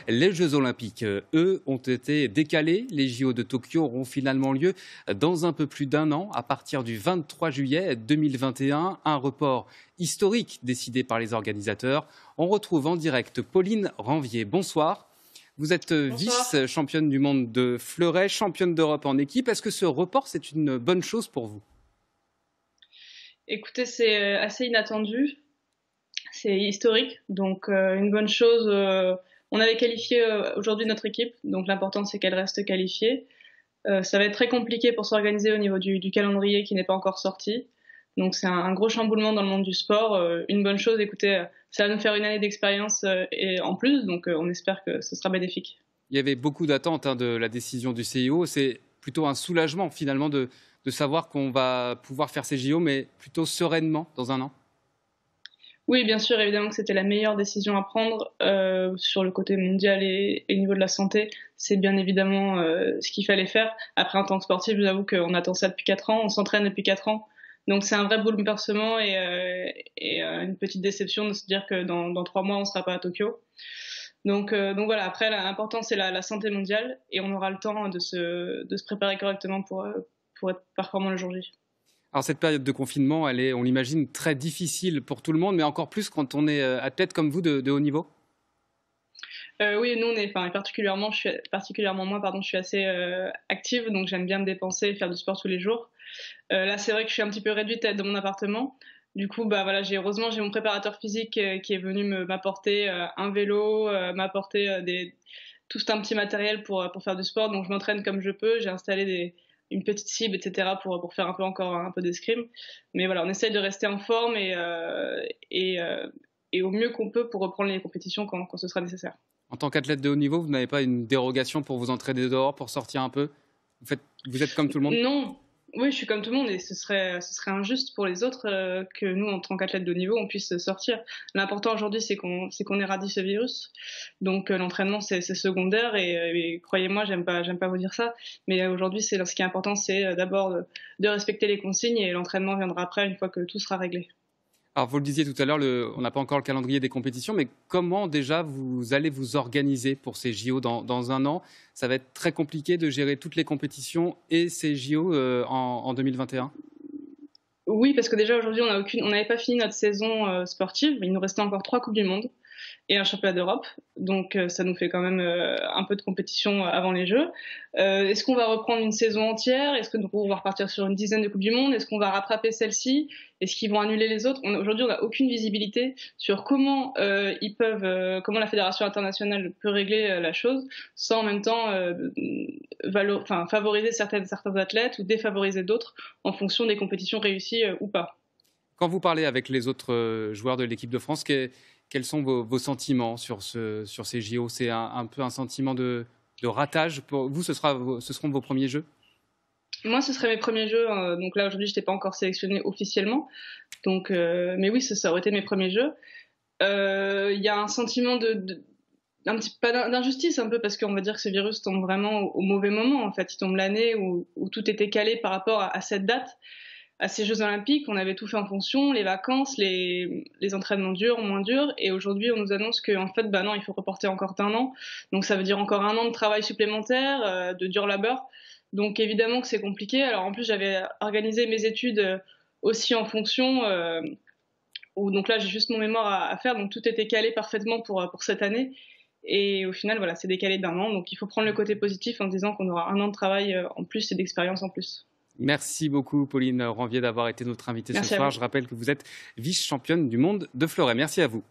Les Jeux Olympiques, eux, ont été décalés. Les JO de Tokyo auront finalement lieu dans un peu plus d'un an, à partir du 23 juillet 2021. Un report historique décidé par les organisateurs. On retrouve en direct Pauline Ranvier. Bonsoir. Vous êtes vice-championne du monde de fleuret, championne d'Europe en équipe. Est-ce que ce report, c'est une bonne chose pour vous ? Écoutez, c'est assez inattendu. C'est historique, donc une bonne chose. On avait qualifié aujourd'hui notre équipe, donc l'important c'est qu'elle reste qualifiée. Ça va être très compliqué pour s'organiser au niveau du calendrier qui n'est pas encore sorti. Donc c'est un gros chamboulement dans le monde du sport. Une bonne chose, écoutez, ça va nous faire une année d'expérience et en plus, donc on espère que ce sera bénéfique. Il y avait beaucoup d'attentes de la décision du CIO. C'est plutôt un soulagement finalement de savoir qu'on va pouvoir faire ces JO, mais plutôt sereinement dans un an. Oui, bien sûr, évidemment que c'était la meilleure décision à prendre sur le côté mondial et au niveau de la santé. C'est bien évidemment ce qu'il fallait faire. Après, en tant que sportif, j'avoue qu'on attend ça depuis 4 ans, on s'entraîne depuis 4 ans. Donc c'est un vrai bouleversement et une petite déception de se dire que dans 3 mois, on ne sera pas à Tokyo. Donc voilà, après, l'important, c'est la santé mondiale et on aura le temps de se préparer correctement pour être performant le jour J. Alors cette période de confinement, elle est, on l'imagine, très difficile pour tout le monde, mais encore plus quand on est athlète comme vous de haut niveau. Oui, nous, particulièrement moi, je suis assez active, donc j'aime bien me dépenser et faire du sport tous les jours. Là, c'est vrai que je suis un petit peu réduite dans mon appartement. Du coup, voilà, heureusement, j'ai mon préparateur physique qui est venu m'apporter un vélo, m'apporter tout un petit matériel pour faire du sport. Donc, je m'entraîne comme je peux. J'ai installé une petite cible, etc. pour faire encore un peu d'escrime. Mais voilà, on essaye de rester en forme et au mieux qu'on peut pour reprendre les compétitions quand ce sera nécessaire. En tant qu'athlète de haut niveau, vous n'avez pas une dérogation pour vous entraîner dehors, pour sortir un peu ? Vous êtes comme tout le monde ? Non. Oui, je suis comme tout le monde et ce serait injuste pour les autres que nous, en tant qu'athlètes de haut niveau, on puisse sortir. L'important aujourd'hui, c'est qu'on éradique ce virus. Donc l'entraînement, c'est secondaire et croyez-moi, j'aime pas vous dire ça, mais aujourd'hui, ce qui est important, c'est d'abord de respecter les consignes et l'entraînement viendra après, une fois que tout sera réglé. Alors, vous le disiez tout à l'heure, on n'a pas encore le calendrier des compétitions, mais comment déjà vous allez vous organiser pour ces JO dans un an ? Ça va être très compliqué de gérer toutes les compétitions et ces JO en 2021 ? Oui, parce que déjà aujourd'hui, on n'avait pas fini notre saison sportive. Il nous restait encore 3 Coupes du Monde et un championnat d'Europe. Donc ça nous fait quand même un peu de compétition avant les Jeux. Est-ce qu'on va reprendre une saison entière ? Est-ce qu'on va repartir sur une dizaine de Coupes du Monde ? Est-ce qu'on va rattraper celle-ci ? Est-ce qu'ils vont annuler les autres ? Aujourd'hui, on n'a aucune visibilité sur comment comment la Fédération internationale peut régler la chose sans en même temps favoriser certains athlètes ou défavoriser d'autres en fonction des compétitions réussies ou pas. Quand vous parlez avec les autres joueurs de l'équipe de France, quels sont vos sentiments sur ces JO ? C'est un peu un sentiment de ratage pour vous. Ce seront vos premiers Jeux ? Moi, ce seraient mes premiers Jeux. Donc là, aujourd'hui, je n'étais pas encore sélectionnée officiellement. Donc, mais oui, ça aurait été mes premiers Jeux. Il y a un sentiment d'injustice un peu parce qu'on va dire que ce virus tombe vraiment au mauvais moment. En fait, il tombe l'année où tout était calé par rapport à cette date. À ces Jeux Olympiques, on avait tout fait en fonction, les vacances, les entraînements durs, moins durs, et aujourd'hui on nous annonce qu'en fait, non, il faut reporter encore d'1 an, donc ça veut dire encore 1 an de travail supplémentaire, de dur labeur, donc évidemment que c'est compliqué. Alors en plus j'avais organisé mes études aussi en fonction, donc là j'ai juste mon mémoire à faire, donc tout était calé parfaitement pour cette année, et au final voilà, c'est décalé d'1 an, donc il faut prendre le côté positif en se disant qu'on aura 1 an de travail en plus et d'expérience en plus. Merci beaucoup, Pauline Ranvier, d'avoir été notre invitée ce soir. Je rappelle que vous êtes vice-championne du monde de fleuret. Merci à vous.